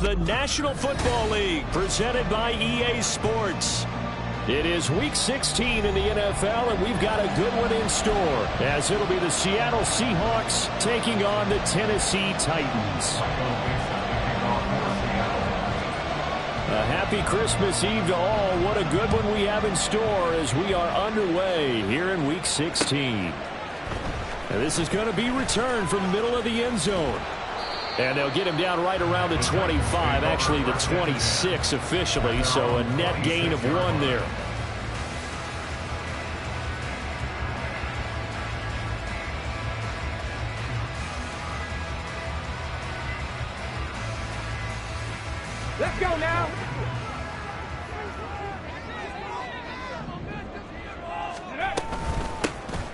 the National Football League, presented by EA Sports. It is Week 16 in the NFL, and we've got a good one in store, as it'll be the Seattle Seahawks taking on the Tennessee Titans. A happy Christmas Eve to all. What a good one we have in store as we are underway here in Week 16. And this is going to be returned from the middle of the end zone. And they'll get him down right around the 25, actually the 26 officially, so a net gain of 1 there. Let's go now.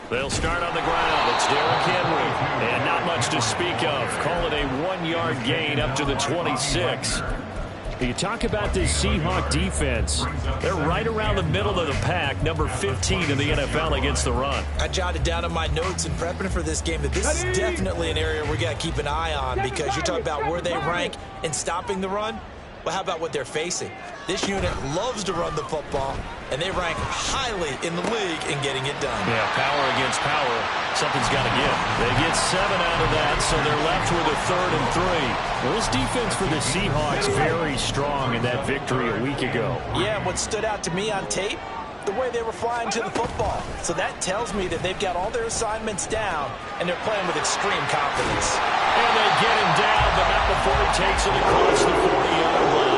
They'll start on the ground. It's Derrick Henry. And not much to speak of. Call it a 1-yard gain up to the 26. You talk about this Seahawk defense. They're right around the middle of the pack, number 15 in the NFL against the run. I jotted down in my notes in prepping for this game that this is definitely an area we got to keep an eye on, because you're talking about where they rank in stopping the run. Well, how about what they're facing? This unit loves to run the football, and they rank highly in the league in getting it done. Yeah, power against power. Something's got to give. They get 7 out of that, so they're left with a 3rd and 3. Well, this defense for the Seahawks very strong in that victory a week ago. Yeah, and what stood out to me on tape, the way they were flying to the football. So that tells me that they've got all their assignments down, and they're playing with extreme confidence. And they get him down, but not before he takes it across the 40-yard line.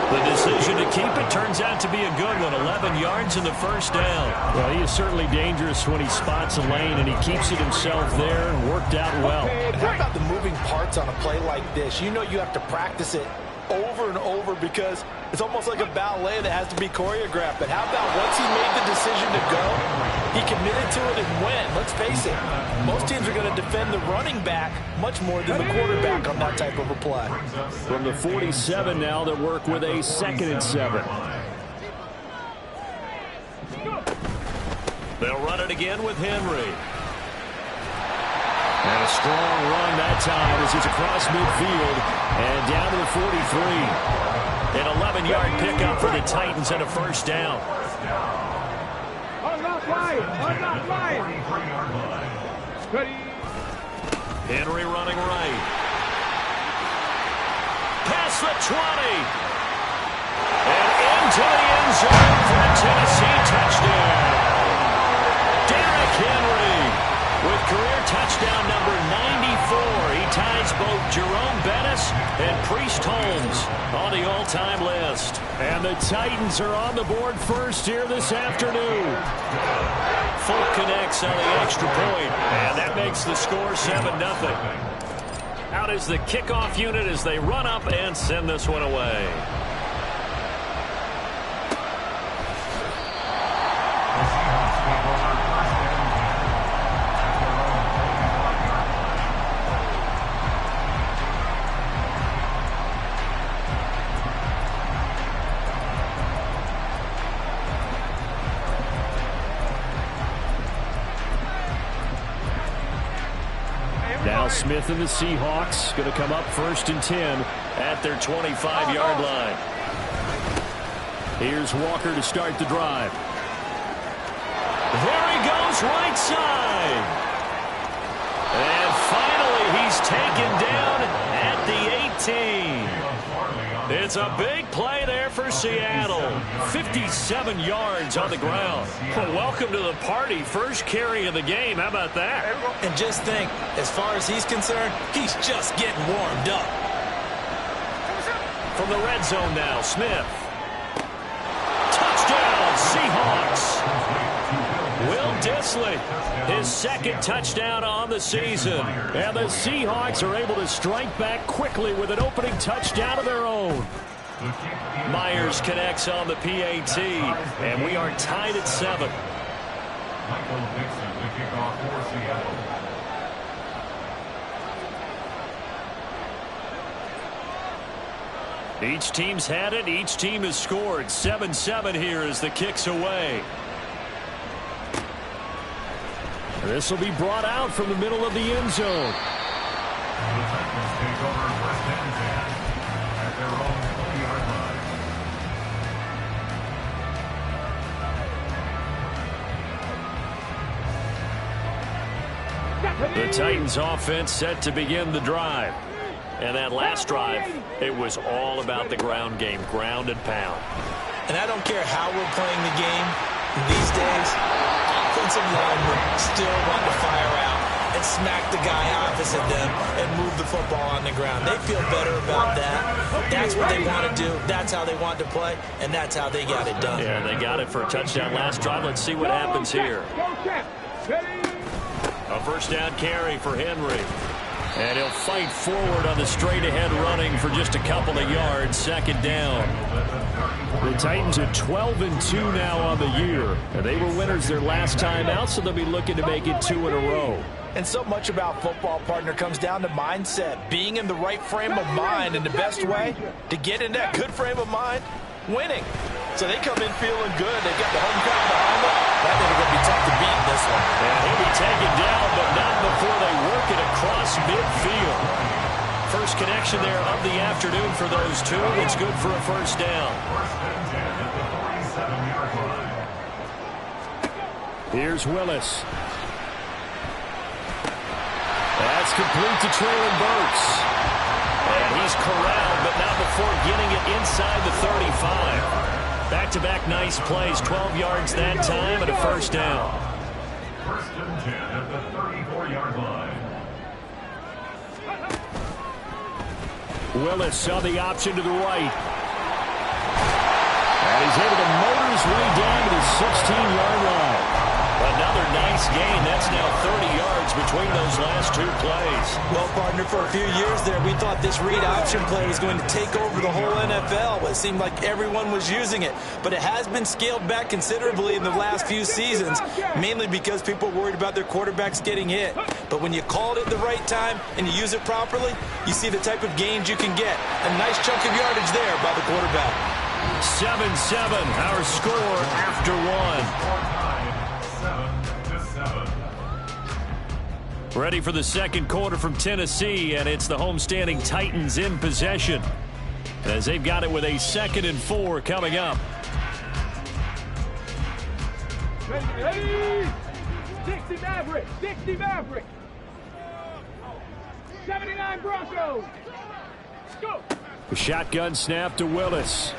The decision to keep it turns out to be a good one. 11 yards in the first down. Well, he is certainly dangerous when he spots a lane, and he keeps it himself there and worked out well. How about the moving parts on a play like this? You know you have to practice it over and over because it's almost like a ballet that has to be choreographed. But how about once he made the decision to go, he committed to it and went. Let's face it, most teams are going to defend the running back much more than the quarterback on that type of a play. From the 47 now, they work with a 2nd and 7. They'll run it again with Henry. And a strong run that time as he's across midfield and down to the 43. An 11-yard pickup for the Titans and a first down. Henry running right. Past the 20. And into the end zone for the Tennessee touchdown. Derrick Henry with career touchdown number 94. He ties both Jerome Bettis and Priest Holmes on the all-time list. And the Titans are on the board first here this afternoon. Folk connects on the extra point, and that makes the score 7-0. Out is the kickoff unit as they run up and send this one away. Now Smith and the Seahawks going to come up 1st and 10 at their 25-yard line. Here's Walker to start the drive. There he goes, right side. And finally he's taken down at the 18. It's a big play there for Seattle. 57 yards on the ground. Well, welcome to the party. First carry of the game. How about that? And just think, as far as he's concerned, he's just getting warmed up. From the red zone now, Smith. Touchdown, Seahawks. Will Dissly, his 2nd touchdown on the season. And the Seahawks are able to strike back quickly with an opening touchdown of their own. Myers connects on the PAT, and we are tied at 7. Each team's had it. Each team has scored. 7-7 here as the kick's away. This will be brought out from the middle of the end zone. The Titans offense set to begin the drive. And that last drive, it was all about the ground game, ground and pound. And I don't care how we're playing the game these days, offensive linemen still want to fire out and smack the guy opposite them and move the football on the ground. They feel better about that. That's what they want to do. That's how they want to play, and that's how they got it done. Yeah, they got it for a touchdown last drive. Let's see what happens here. A first down carry for Henry. And he'll fight forward on the straight-ahead running for just a couple of yards. Second down. The Titans are 12-2 now on the year. And they were winners their last time out, so they'll be looking to make it 2 in a row. And so much about football, partner, comes down to mindset. Being in the right frame of mind, and the best way to get in that good frame of mind, winning. So they come in feeling good. They've got the home crowd behind them. That they're going to be tough to beat in this one. And he'll be taken down, but not before they work it across midfield. First connection there of the afternoon for those two. It's good for a first down. Here's Willis. That's complete to Traylon Burks. And he's corralled, but not before getting it inside the 35. Back-to-back nice plays, 12 yards that time, and a first down. First and 10 at the 34-yard line. Willis saw the option to the right. And he's able to motor his way down to the 16-yard line. Another nice gain. That's now 30 yards between those last two plays. Well, partner, for a few years there, we thought this read option play was going to take over the whole NFL. It seemed like everyone was using it. But it has been scaled back considerably in the last few seasons, mainly because people worried about their quarterbacks getting hit. But when you call it at the right time and you use it properly, you see the type of gains you can get. A nice chunk of yardage there by the quarterback. 7-7, our score after one. Ready for the second quarter from Tennessee, and it's the homestanding Titans in possession as they've got it with a 2nd and 4 coming up. Ready. 60 Maverick. 60 Maverick. 79 Broncos. Go. The shotgun snap to Willis.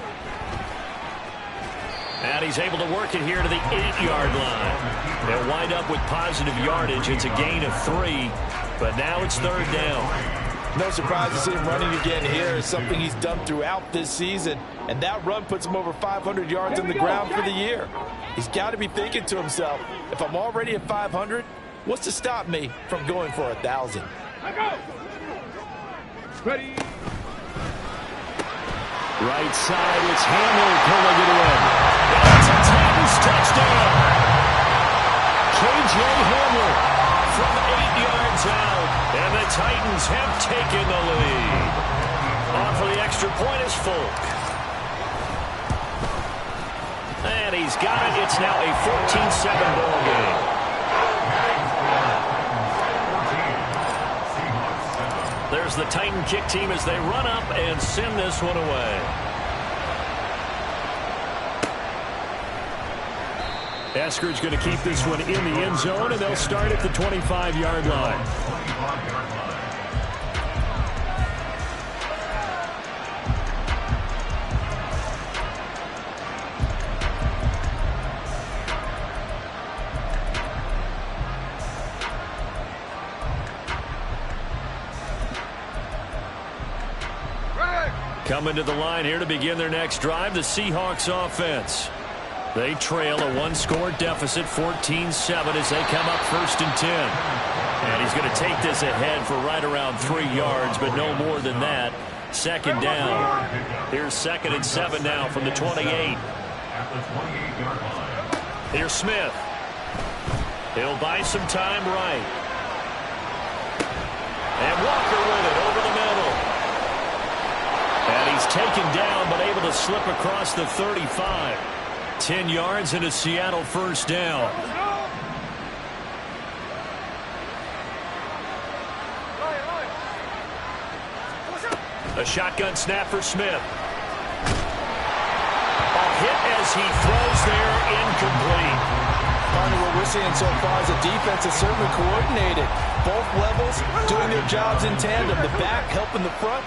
And he's able to work it here to the 8-yard line. They'll wind up with positive yardage. It's a gain of 3, but now it's third down. No surprise to see him running again here. It's something he's done throughout this season, and that run puts him over 500 yards on the ground for the year. He's got to be thinking to himself, if I'm already at 500, what's to stop me from going for 1,000? Ready. Right side, it's Hamler pulling it in. It's a Titans touchdown. K.J. Hamler from 8 yards out, and the Titans have taken the lead. On for the extra point is Folk. And he's got it. It's now a 14-7 ball game. There's the Titan kick team as they run up and send this one away. Eskridge going to keep this one in the end zone, and they'll start at the 25-yard line. Coming to the line here to begin their next drive, the Seahawks offense. They trail a one-score deficit, 14-7, as they come up 1st and 10. And he's going to take this ahead for right around 3 yards, but no more than that. Second down. Here's 2nd and 7 now from the 28. Here's Smith. He'll buy some time right. And Walker with it over the middle. And he's taken down, but able to slip across the 35. 10 yards and a Seattle first down. A shotgun snap for Smith. A hit as he throws there, incomplete. Partner, what we're seeing so far is a defense is certainly coordinated. Both levels doing their jobs in tandem. The back helping the front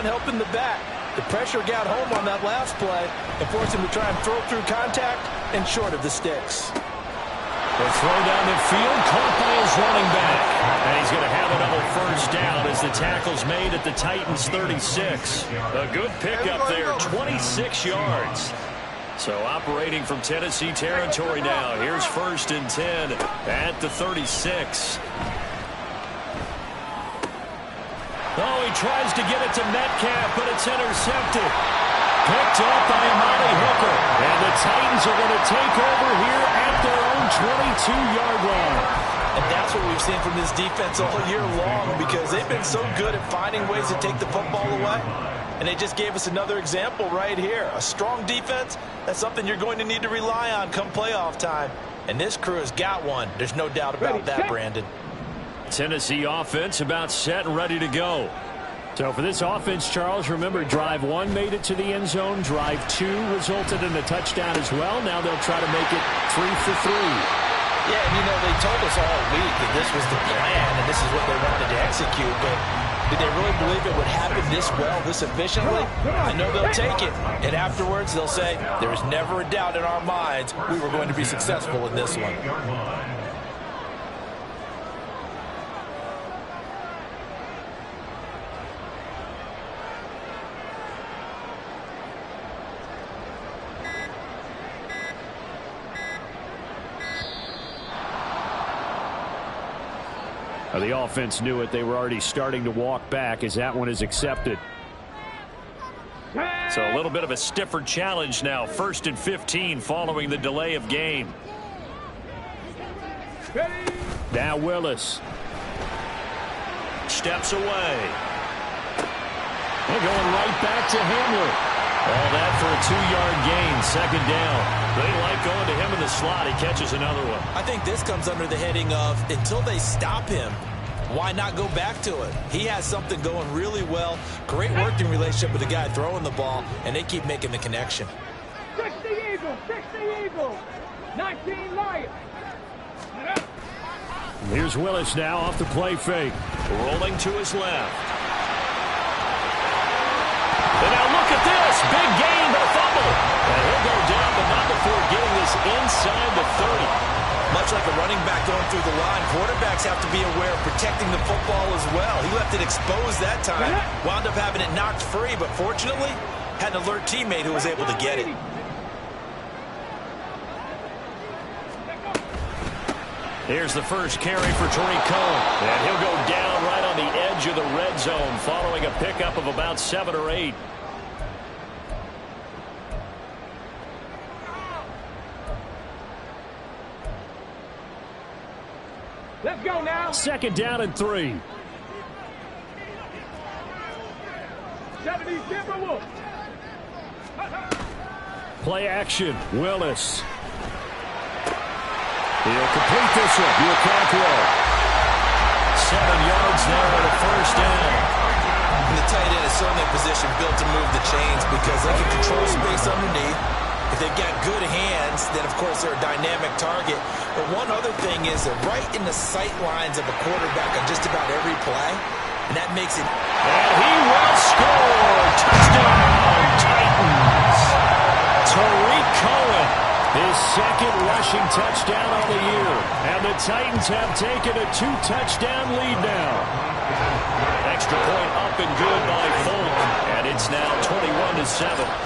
helping the back. The pressure got home on that last play and forced him to try and throw through contact and short of the sticks. The throw down the field, caught by his running back. And he's going to have another first down as the tackle's made at the Titans' 36. A good pickup there, 26 yards. So operating from Tennessee territory now. Here's 1st and 10 at the 36. Oh, he tries to get it to Metcalf, but it's intercepted. Picked up by Amani Hooker. And the Titans are going to take over here at their own 22-yard line. And that's what we've seen from this defense all year long, because they've been so good at finding ways to take the football away. And they just gave us another example right here. A strong defense, that's something you're going to need to rely on come playoff time. And this crew has got one. There's no doubt about that, Brandon. Tennessee offense about set and ready to go. So for this offense, Charles, remember, drive 1 made it to the end zone. Drive 2 resulted in a touchdown as well. Now they'll try to make it 3 for 3. Yeah, and you know, they told us all week that this was the plan and this is what they wanted to execute, but did they really believe it would happen this well, this efficiently? I know they'll take it, and afterwards they'll say, there was never a doubt in our minds we were going to be successful in this one. The offense knew it. They were already starting to walk back as that one is accepted. So a little bit of a stiffer challenge now. 1st and 15 following the delay of game. Now Willis. Steps away. They're going right back to Hamler. All that for a 2-yard gain, 2nd down. They like going to him in the slot. He catches another one. I think this comes under the heading of, until they stop him, why not go back to it? He has something going really well. Great working relationship with the guy throwing the ball, and they keep making the connection. 60 Eagles, 60 Eagles, 19 Lions. Here's Willis now off the play fake. Rolling to his left. And now look at this. Big gain, but a fumble. And he'll go down, but not before getting this inside the 30. Much like a running back going through the line, quarterbacks have to be aware of protecting the football as well. He left it exposed that time. Wound up having it knocked free, but fortunately, had an alert teammate who was able to get it. Here's the first carry for Tariq Cohen. And he'll go down right on the edge of the red zone following a pickup of about 7 or 8. Let's go now. 2nd down and 3. 70 Timberwolves. Play action. Willis. He'll complete this one. He'll crack roll. 7 yards there at a first down. And the tight end is certainly a position built to move the chains because they can control space underneath. If they've got good hands, then of course they're a dynamic target. But one other thing is they're right in the sight lines of a quarterback on just about every play. And that makes it... And he will score! Touchdown, Titans! Tariq Cohen, his 2nd rushing touchdown on the year. And the Titans have taken a 2-touchdown lead now. Extra point up and good by Folk. And it's now 21-7.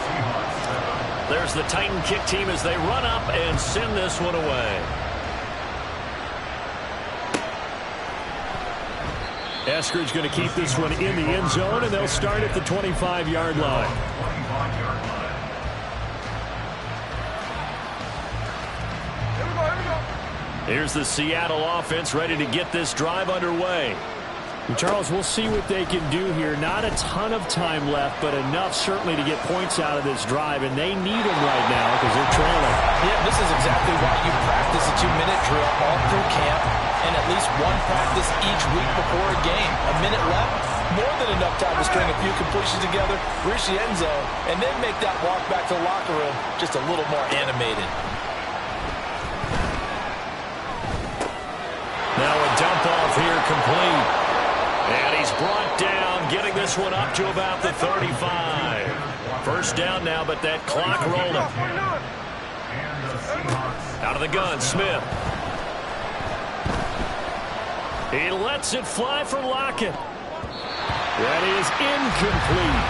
There's the Titan kick team as they run up and send this one away. Eskridge going to keep this one in the end zone, and they'll start at the 25-yard line. Here's the Seattle offense ready to get this drive underway. And Charles, we'll see what they can do here. Not a ton of time left, but enough certainly to get points out of this drive, and they need them right now because they're trailing. Yeah, this is exactly why you practice a 2-minute drill all through camp and at least one practice each week before a game. A minute left, more than enough time to string a few completions together, reach the end zone, and then make that walk back to the locker room just a little more animated. Now a dump off here complete. And he's brought down, getting this one up to about the 35. First down now, but that clock rolling. Out of the gun, Smith. He lets it fly for Lockett. That is incomplete.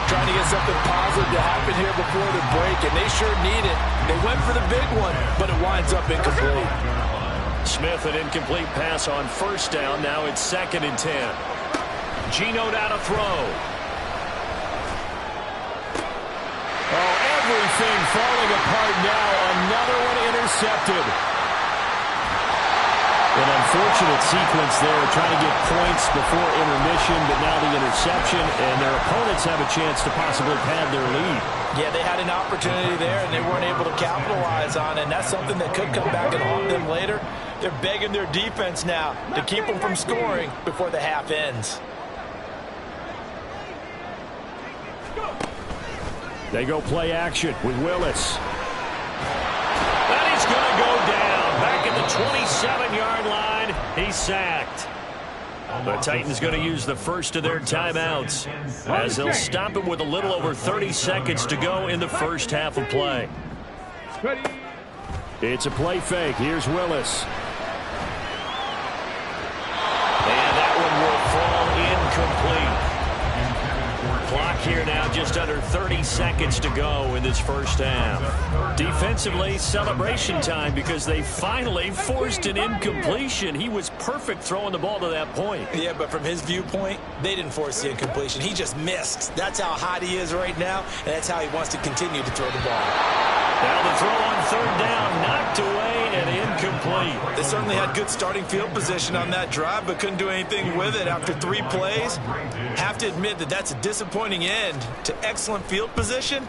Trying to get something positive to happen here before the break, and they sure need it. They went for the big one, but it winds up incomplete. Smith, an incomplete pass on first down. Now it's 2nd and 10. Geno down to throw. Oh, everything falling apart now. Another one intercepted. An unfortunate sequence there, trying to get points before intermission, but now the interception, and their opponents have a chance to possibly pad their lead. Yeah, they had an opportunity there, and they weren't able to capitalize on it, and that's something that could come back and haunt them later. They're begging their defense now to keep them from scoring before the half ends. They go play action with Willis. And he's going to go down. Back at the 27-yard line. He's sacked. The Titans going to use the first of their timeouts as they'll stop him with a little over 30 seconds to go in the first half of play. It's a play fake. Here's Willis. And that one will fall incomplete. Clock here now, just under 30 seconds to go in this first half. Defensively, celebration time because they finally forced an incompletion. He was perfect throwing the ball to that point. Yeah, but from his viewpoint, they didn't force the incompletion. He just missed. That's how hot he is right now, and that's how he wants to continue to throw the ball. Now the throw on 3rd down, knocked away and incomplete. They certainly had good starting field position on that drive, but couldn't do anything with it after 3 plays. Have to admit that that's a disappointing end to excellent field position.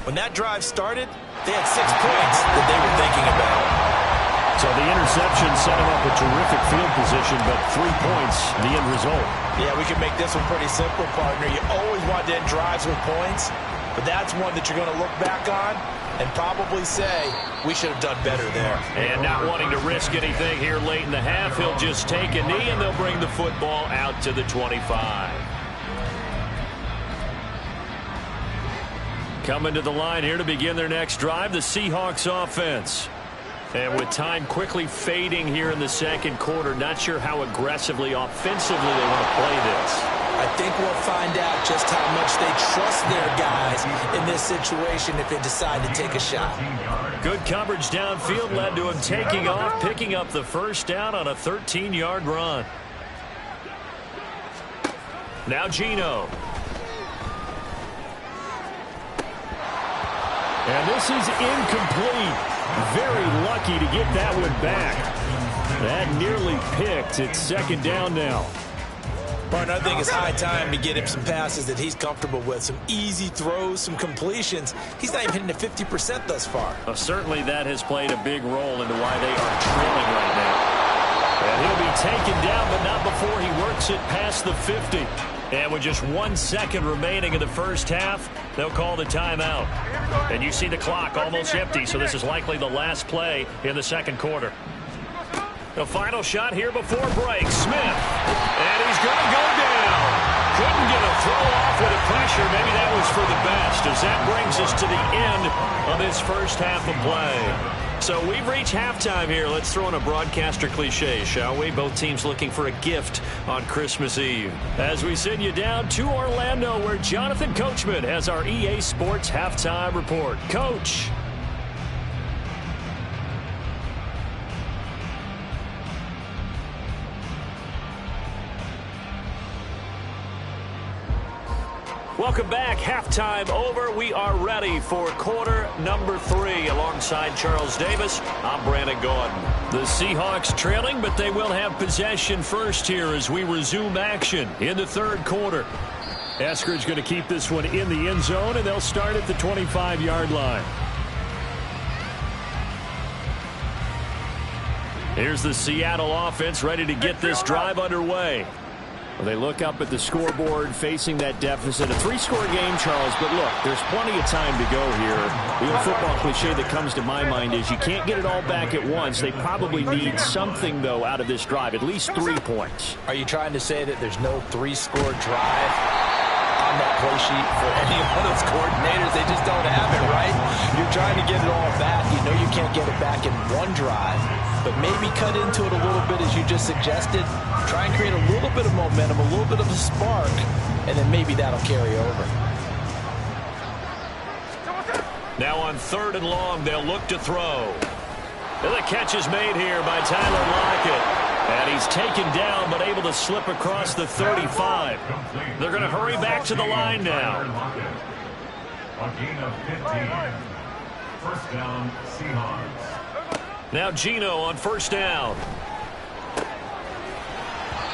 When that drive started, they had 6 points that they were thinking about. So the interception set him up a terrific field position, but 3 points, the end result. Yeah, we can make this one pretty simple, partner. You always want to end drives with points, but that's one that you're going to look back on and probably say, we should have done better there. And not wanting to risk anything here late in the half, he'll just take a knee, and they'll bring the football out to the 25. Coming to the line here to begin their next drive, the Seahawks offense. And with time quickly fading here in the second quarter, not sure how aggressively, offensively they want to play this. I think we'll find out just how much they trust their guys in this situation if they decide to take a shot. Good coverage downfield led to him taking off, picking up the first down on a 13-yard run. Now Geno. And this is incomplete. Very lucky to get that one back. That nearly picked. It's 2nd down now. Partner, I think it's high time to get him some passes that he's comfortable with. Some easy throws, some completions. He's not even hitting the 50% thus far. Certainly that has played a big role into why they are trailing right now. And he'll be taken down, but not before he works it past the 50. And with just 1 second remaining in the first half, they'll call the timeout. And you see the clock almost empty, so this is likely the last play in the second quarter. The final shot here before break. Smith. And he's going to go down. Couldn't get a throw off with the pressure. Maybe that was for the best, as that brings us to the end of this first half of play. So we've reached halftime here. Let's throw in a broadcaster cliche, shall we? Both teams looking for a gift on Christmas Eve. As we send you down to Orlando, where Jonathan Coachman has our EA Sports halftime report. Coach. Welcome back. Halftime over. We are ready for quarter number 3. Alongside Charles Davis, I'm Brandon Gordon. The Seahawks trailing, but they will have possession first here as we resume action in the third quarter. Eskridge going to keep this one in the end zone, and they'll start at the 25-yard line. Here's the Seattle offense ready to get this drive underway. They look up at the scoreboard facing that deficit. A 3-score game, Charles, but look, there's plenty of time to go here. The old football cliche that comes to my mind is you can't get it all back at once. They probably need something, though, out of this drive, at least 3 points. Are you trying to say that there's no 3-score drive on that play sheet for any of those coordinators? They just don't have it, right? You're trying to get it all back. You know you can't get it back in one drive, but maybe cut into it a little bit as you just suggested. Try and create a little bit of momentum, a little bit of a spark, and then maybe that'll carry over. Now on 3rd and long, they'll look to throw. And the catch is made here by Tyler Lockett. And he's taken down, but able to slip across the 35. They're going to hurry back to the line now. A gain of 15. First down, Seahawks. Now Geno on 1st down.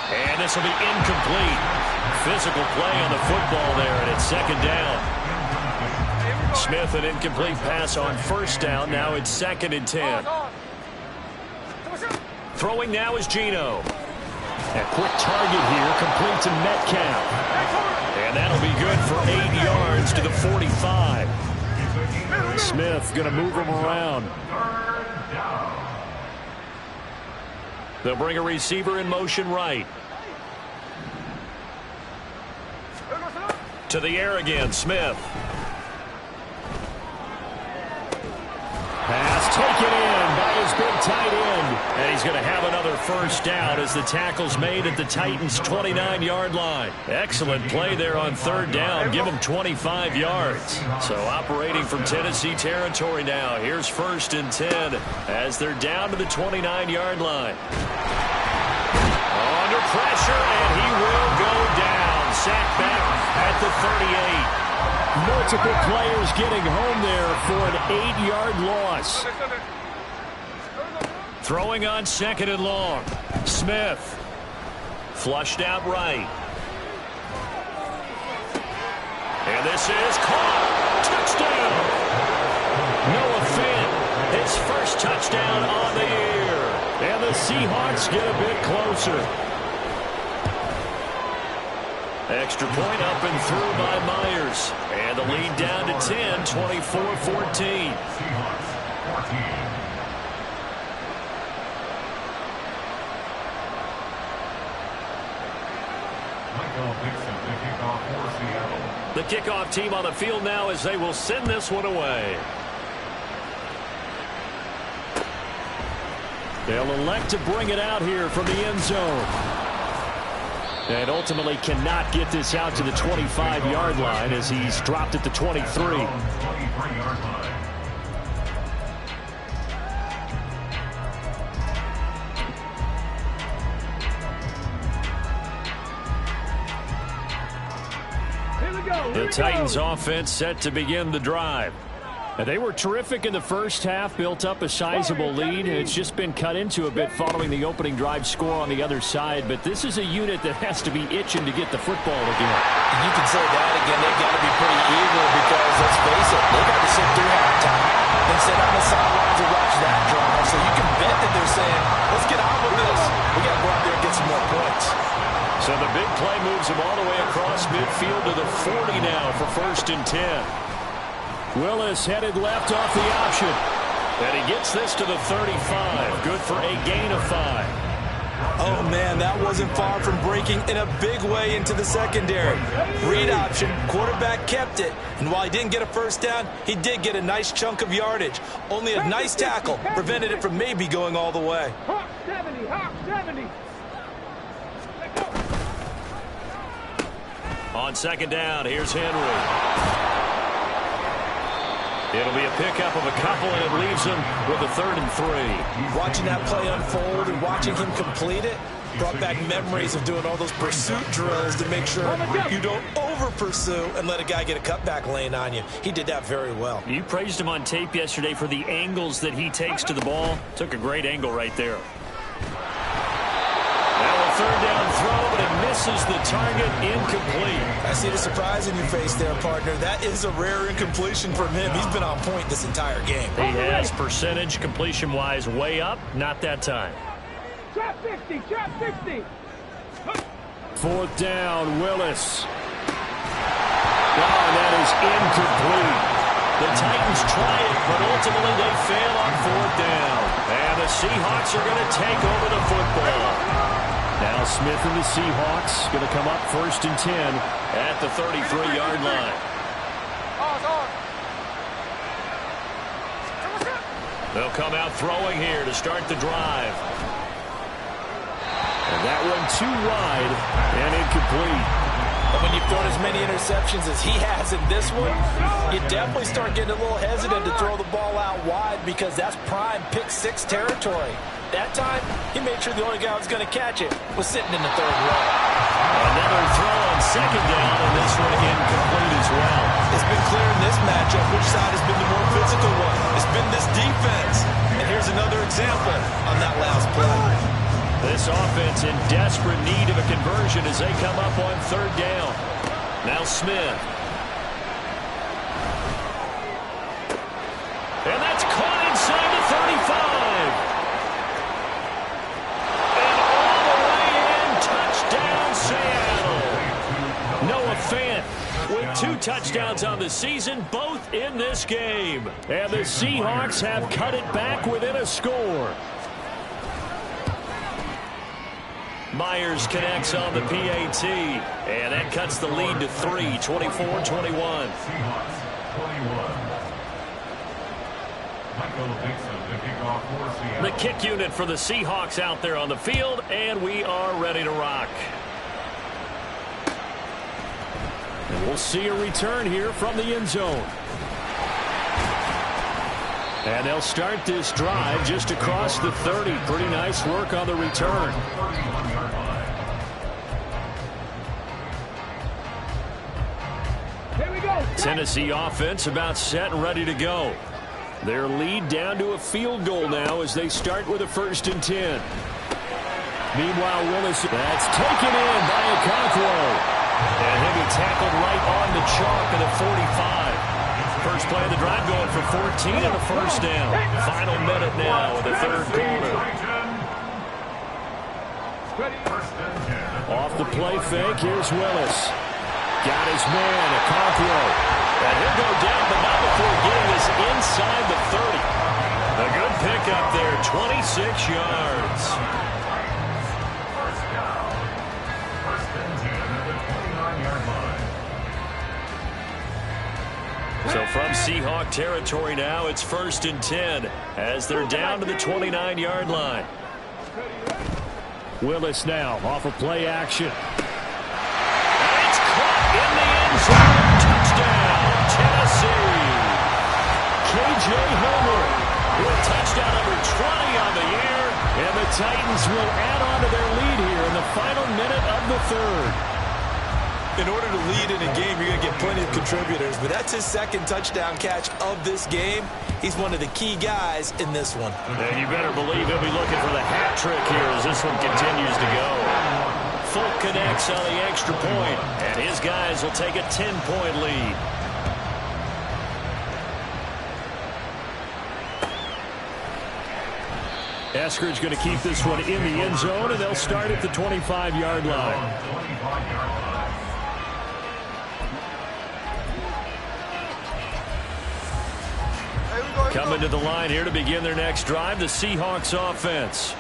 And this will be incomplete. Physical play on the football there, and it's 2nd down. Smith, an incomplete pass on 1st down. Now it's 2nd and 10. Throwing now is Geno. A quick target here, complete to Metcalf. And that'll be good for 8 yards to the 45. Smith going to move him around. They'll bring a receiver in motion right. To the air again, Smith. Pass taken in by his big tight end. And he's going to have another 1st down as the tackle's made at the Titans' 29-yard line. Excellent play there on 3rd down. Give them 25 yards. So operating from Tennessee territory now. Here's 1st and 10 as they're down to the 29-yard line. Under pressure, and he will go down. Sacked back at the 38. Multiple players getting home there for an 8-yard loss. Throwing on 2nd and long. Smith. Flushed out right. And this is caught. Touchdown. Noah Fant, his 1st touchdown on the year. And the Seahawks get a bit closer. Extra point up and through by Myers. And the lead down to 10, 24-14. The kickoff team on the field now as they will send this one away. They'll elect to bring it out here from the end zone. And ultimately cannot get this out to the 25-yard line as he's dropped at the 23. The Titans offense set to begin the drive. They were terrific in the 1st half, built up a sizable lead, and it's just been cut into a bit following the opening drive score on the other side. But this is a unit that has to be itching to get the football again. You can say that again. They've got to be pretty eager because, let's face it, they've got to sit through halftime and sit on the sidelines and watch that drive. So you can bet that they're saying, let's get on with this. We got to go out there and get some more points. So the big play moves him all the way across midfield to the 40 now for 1st and 10. Willis headed left off the option. And he gets this to the 35. Good for a gain of 5. Oh, man, that wasn't far from breaking in a big way into the secondary. Read option, quarterback kept it. And while he didn't get a 1st down, he did get a nice chunk of yardage. Only a nice tackle prevented it from maybe going all the way. Hawk 70, Hawk 70. On 2nd down, here's Henry. It'll be a pickup of a couple, and it leaves him with a 3rd and 3. Watching that play unfold and watching him complete it brought back memories of doing all those pursuit drills to make sure you don't over-pursue and let a guy get a cutback lane on you. He did that very well. You praised him on tape yesterday for the angles that he takes to the ball. Took a great angle right there. Now a 3rd down throw, but it misses the target, incomplete. I see the surprise in your face there, partner. That is a rare incompletion from him. He's been on point this entire game. He has percentage completion-wise way up, not that time. Trap 50, trap 50. 4th down, Willis. Oh, that is incomplete. The Titans try it, but ultimately they fail on 4th down. And the Seahawks are going to take over the football. Now Smith and the Seahawks going to come up 1st and 10 at the 33-yard line. They'll come out throwing here to start the drive. And that one too wide and incomplete. And when you've thrown as many interceptions as he has in this one, you definitely start getting a little hesitant to throw the ball out wide because that's prime pick 6 territory. That time, he made sure the only guy who was going to catch it was sitting in the 3rd row. Another throw on 2nd down, and this one incomplete as well. It's been clear in this matchup which side has been the more physical one. It's been this defense. And here's another example on that last play. This offense in desperate need of a conversion as they come up on 3rd down. Now Smith. And that's caught inside the 35. And all the way in, touchdown Seattle. Noah Fant with 2 touchdowns on the season, both in this game. And the Seahawks have cut it back within a score. Myers connects on the PAT, and that cuts the lead to 3, 24-21. The kick unit for the Seahawks out there on the field, and we are ready to rock. And we'll see a return here from the end zone. And they'll start this drive just across the 30. Pretty nice work on the return. Here we go. Tennessee offense about set and ready to go. Their lead down to a field goal now as they start with a 1st and 10. Meanwhile, Willis, that's taken in by Okonkwo. And he'll be tackled right on the chalk of the 45. First play of the drive going for 14 and a 1st down. Final minute now of the 3rd quarter. Off the play fake, here's Willis. Got his man, Okonkwo. And he'll go down, but not before getting this inside the 30. A good pickup there, 26 yards. So from Seahawk territory now, it's 1st and 10 as they're down to the 29-yard line. Willis now off of play action. And it's caught in the end zone. Touchdown, Tennessee. K.J. Hilmer with touchdown number 20 on the year. And the Titans will add on to their lead here in the final minute of the 3rd. In order to lead in a game, you're going to get plenty of contributors, but that's his 2nd touchdown catch of this game. He's one of the key guys in this one. And you better believe he'll be looking for the hat trick here as this one continues to go. Folk connects on the extra point, and his guys will take a 10-point lead. Eskridge going to keep this one in the end zone, and they'll start at the 25-yard line. Coming to the line here to begin their next drive, the Seahawks offense.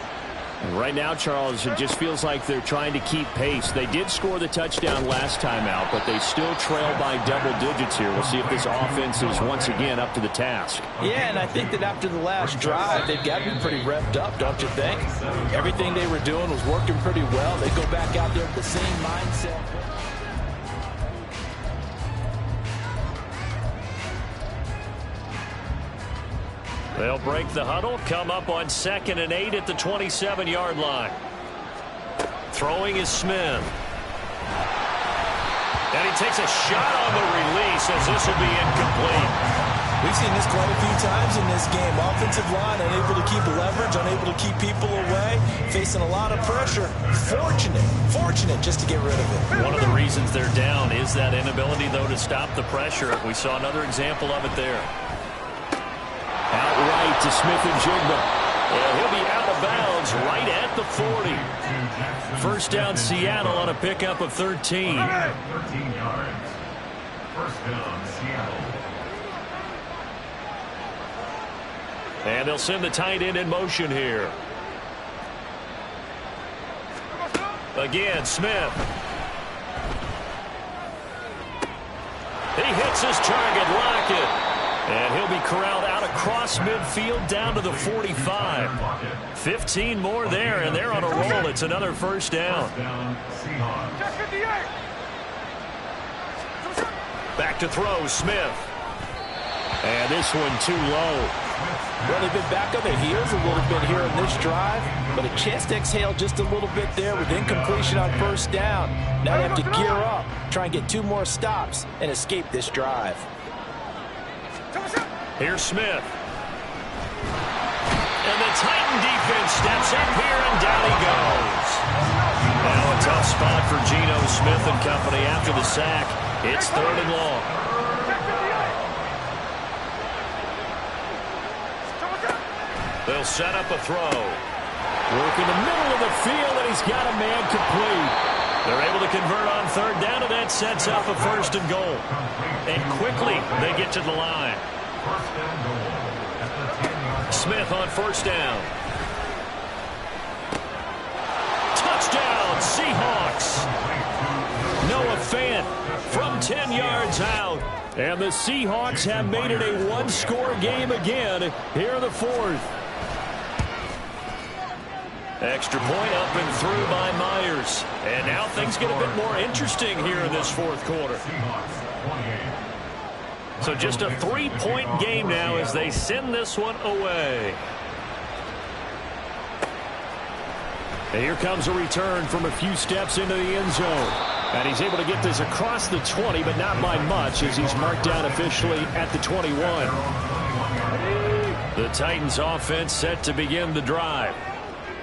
And right now, Charles, it just feels like they're trying to keep pace. They did score the touchdown last time out, but they still trail by double digits here. We'll see if this offense is once again up to the task. Yeah, and I think that after the last drive, they've got to be pretty revved up, don't you think? Everything they were doing was working pretty well. They go back out there with the same mindset. They'll break the huddle, come up on 2nd and 8 at the 27-yard line. Throwing is Smith. And he takes a shot on the release as this will be incomplete. We've seen this quite a few times in this game. Offensive line unable to keep leverage, unable to keep people away, facing a lot of pressure. Fortunate just to get rid of it. One of the reasons they're down is that inability, though, to stop the pressure. We saw another example of it there. Outright to Smith and Jigba. And he'll be out of of bounds right at the 40. First down, Seattle on a pickup of 13. 13 yards. First down, Seattle. And they'll send the tight end in motion here. Again, Smith. He hits his target, Lockett. And he'll be corralled out across midfield down to the 45. 15 more there, and they're on a roll. It's another first down. Back to throw, Smith. And this one too low. Well, they've been back on their heels a little bit here in this drive, but a chance to exhale just a little bit there with incompletion on first down. Now they have to gear up, try and get 2 more stops, and escape this drive. Here's Smith. And the Titan defense steps up here, and down he goes. Now a tough spot for Geno Smith and company after the sack. It's 3rd and long. They'll set up a throw. Work in the middle of the field, and he's got a man complete. They're able to convert on 3rd down, and that sets up a 1st and goal. And quickly, they get to the line. Smith on 1st down. Touchdown, Seahawks. Noah Fant from 10 yards out. And the Seahawks have made it a 1-score game again here in the 4th. Extra point up and through by Myers. And now things get a bit more interesting here in this 4th quarter. So just a 3-point game now as they send this one away. And here comes a return from a few steps into the end zone. And he's able to get this across the 20, but not by much as he's marked down officially at the 21. The Titans offense set to begin the drive.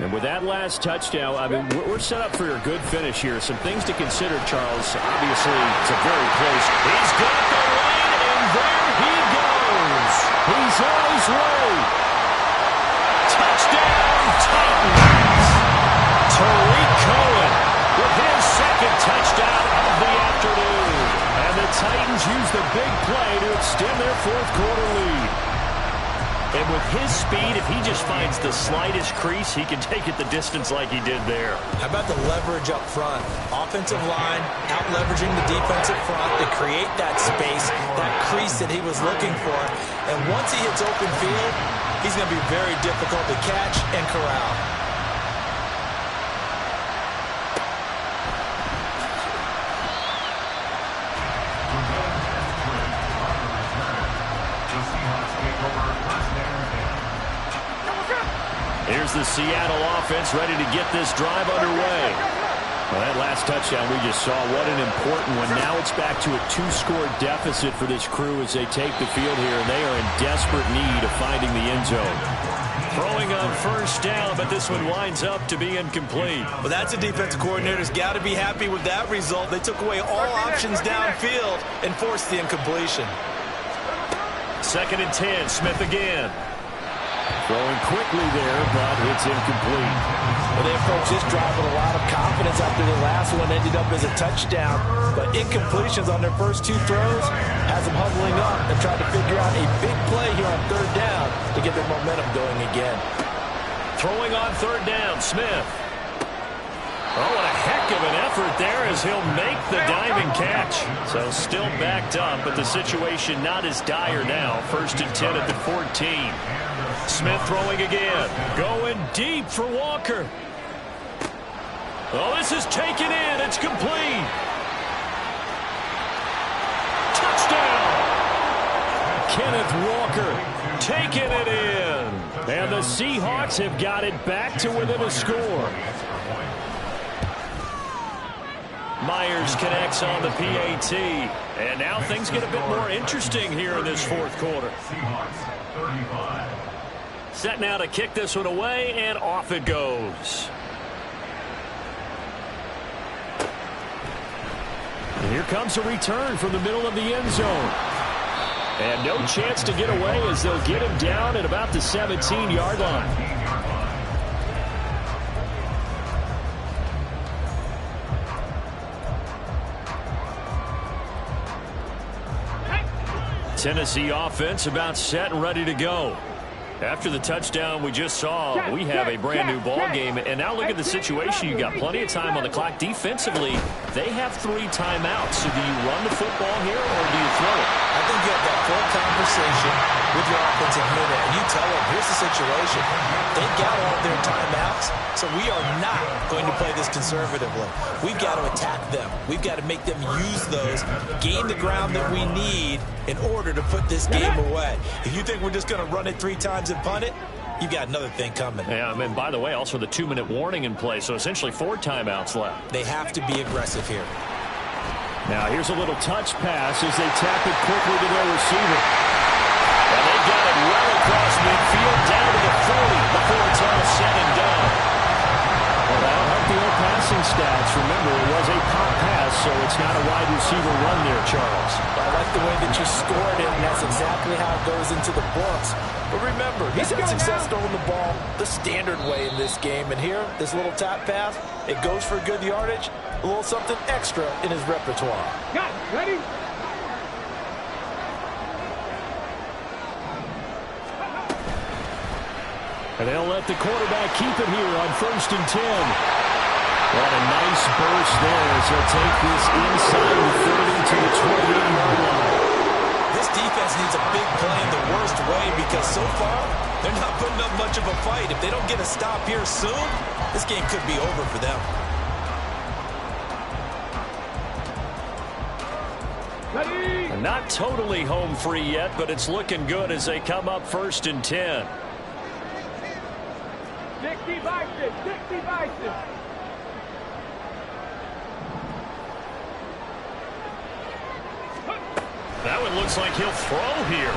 And with that last touchdown, I mean, we're set up for a good finish here. Some things to consider, Charles. Obviously, it's a very close. He's got the lead, and there he goes. He's on his way. Touchdown, Titans. Tariq Cohen with his 2nd touchdown of the afternoon. And the Titans use the big play to extend their 4th quarter lead. And with his speed, if he just finds the slightest crease, he can take it the distance like he did there. How about the leverage up front? Offensive line out-leveraging the defensive front to create that space, that crease that he was looking for. And once he hits open field, he's going to be very difficult to catch and corral. Here's the Seattle offense ready to get this drive underway. Well, that last touchdown we just saw, what an important one. Now it's back to a 2-score deficit for this crew as they take the field here, and they are in desperate need of finding the end zone. Throwing on 1st down, but this one winds up to be incomplete. Well, that's a defensive coordinator's got to be happy with that result. They took away all options downfield and forced the incompletion. 2nd and 10, Smith again. Throwing quickly there, but it's incomplete. Well, they approached this drive with a lot of confidence after the last one ended up as a touchdown. But incompletions on their first 2 throws has them huddling up and trying to figure out a big play here on 3rd down to get their momentum going again. Throwing on 3rd down, Smith. Oh, what a heck of an effort there as he'll make the diving catch. So still backed up, but the situation not as dire now. 1st and 10 at the 14. Smith throwing again. Going deep for Walker. Oh, this is taken in. It's complete. Touchdown. Kenneth Walker taking it in. And the Seahawks have got it back to within a score. Myers connects on the PAT. And now things get a bit more interesting here in this 4th quarter. Set now to kick this one away, and off it goes. And here comes a return from the middle of the end zone. And no chance to get away as they'll get him down at about the 17-yard line. Tennessee offense about set and ready to go. After the touchdown we just saw, we have a brand new ball game. And now look at the situation. You've got plenty of time on the clock. Defensively, they have 3 timeouts. So do you run the football here or do you throw it? I think you have that full conversation with your offensive unit, and you tell them, here's the situation. They've got all their timeouts, so we are not going to play this conservatively. We've got to attack them. We've got to make them use those, gain the ground that we need in order to put this game away. If you think we're just going to run it 3 times and punt it, you got another thing coming. Yeah, and by the way, also the 2-minute warning in play, so essentially 4 timeouts left. They have to be aggressive here. Now here's a little touch pass as they tap it quickly to their receiver. And they got it well across midfield down to the 40 before it's all said and done. Well, that'll help the old passing stats. Remember, it was a pop pass, so it's not a wide receiver run there, Charles. I like the way that you scored it, and that's exactly how it goes into the books. But remember, he's had success throwing the ball the standard way in this game. And here, this little tap pass, it goes for good yardage, a little something extra in his repertoire. Got it. Ready? And they'll let the quarterback keep it here on 1st and 10. What a nice burst there as he'll take this inside and throw it into the 28-yard line. This defense needs a big play in the worst way because so far, they're not putting up much of a fight. If they don't get a stop here soon, this game could be over for them. Ready? And not totally home free yet, but it's looking good as they come up 1st and 10. 60 vices. 60 vices. That one looks like he'll throw here.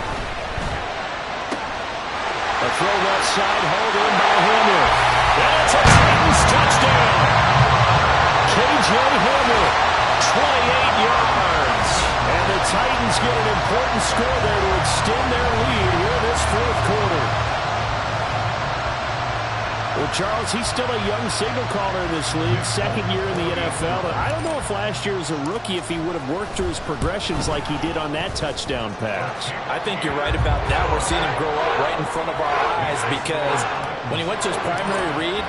A throw left side, hauled in by Hamler. That's a Titans touchdown. K.J. Hamler, 28 yards. And the Titans get an important score there to extend their lead here in this 4th quarter. Well, Charles, he's still a young signal caller in this league, 2nd year in the NFL. And I don't know if last year as a rookie, if he would have worked through his progressions like he did on that touchdown pass. I think you're right about that. We're seeing him grow up right in front of our eyes because when he went to his primary read,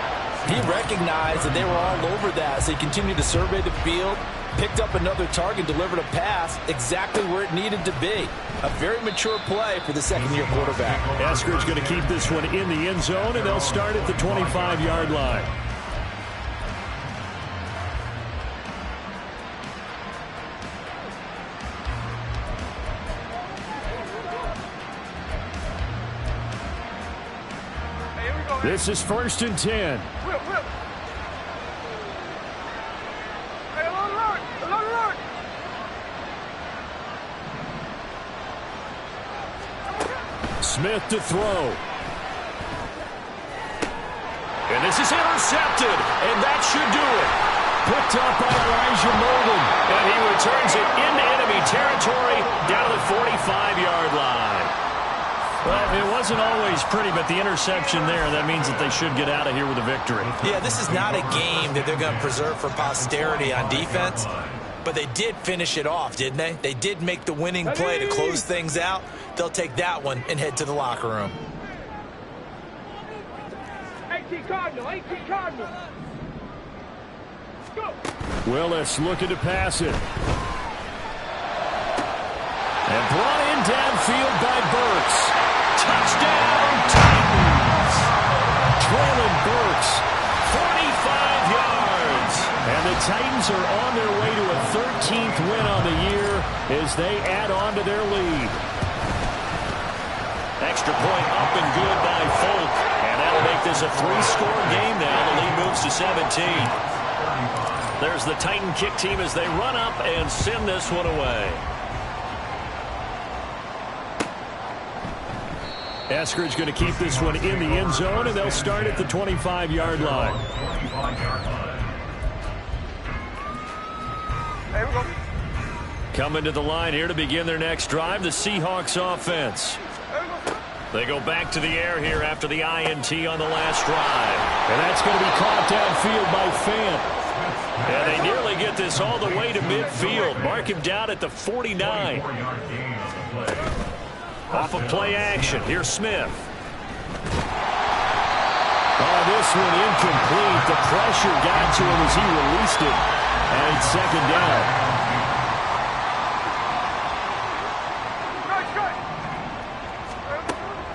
he recognized that they were all over that. So he continued to survey the field, picked up another target, delivered a pass exactly where it needed to be. A very mature play for the 2nd-year quarterback. Eskridge going to keep this one in the end zone, and they'll start at the 25-yard line. This is 1st and 10. Whip, whip. Hey, alert, alert. Smith to throw. And this is intercepted, and that should do it. Picked up by Elijah Molden, and he returns it into enemy territory down to the 45-yard line. Well, it wasn't always pretty, but the interception there, that means that they should get out of here with a victory. Yeah, this is not a game that they're going to preserve for posterity on defense, but they did finish it off, didn't they? They did make the winning play to close things out. They'll take that one and head to the locker room. 18 Cardinal. 18 Cardinal. Go. Willis looking to pass it. And brought in downfield by Burks. Touchdown, Titans! Traylon Burks, 45 yards. And the Titans are on their way to a 13th win on the year as they add on to their lead. Extra point up and good by Folk. And that'll make this a 3-score game now. The lead moves to 17. There's the Titan kick team as they run up and send this one away. Eskridge going to keep this one in the end zone, and they'll start at the 25-yard line. Hey, we go. Coming to the line here to begin their next drive, the Seahawks offense. They go back to the air here after the INT on the last drive. And that's going to be caught downfield by Fant. And they nearly get this all the way to midfield. Mark him down at the 49. Off of play action, here's Smith. Oh, this one incomplete. The pressure got to him as he released it. And it's second down.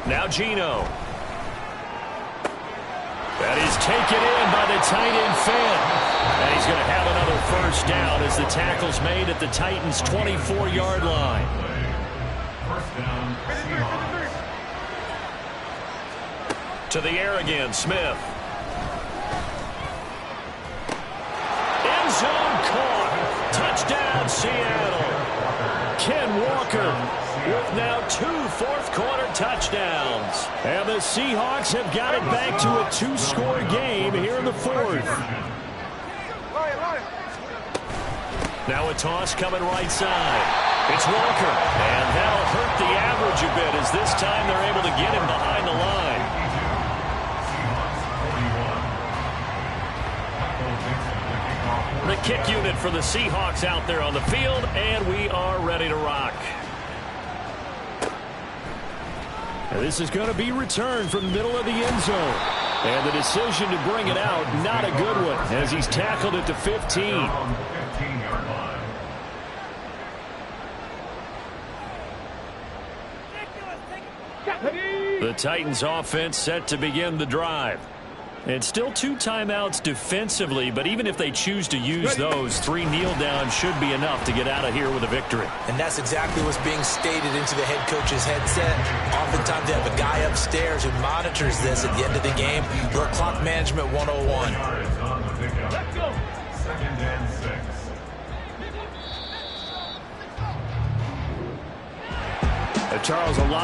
Now Geno. That is taken in by the tight end Finn. And he's going to have another first down as the tackle's made at the Titans' 24-yard line. First down, Seahawks. To the air again, Smith. End zone caught. Touchdown, Seattle. Ken Walker with now 2 fourth-quarter touchdowns. And the Seahawks have got it back to a 2-score game here in the fourth. Now a toss coming right side. It's Walker. And that'll hurt the average a bit as this time they're able to get him behind the line. The kick unit for the Seahawks out there on the field, and we are ready to rock. And this is going to be returned from the middle of the end zone. And the decision to bring it out, not a good one, as he's tackled at the 15. The Titans offense set to begin the drive. And still 2 timeouts defensively, but even if they choose to use those, 3 kneel downs should be enough to get out of here with a victory. And that's exactly what's being stated into the head coach's headset. Oftentimes they have a guy upstairs who monitors this at the end of the game. Little clock management 101. Let's go. Second and 6. Charles, a lot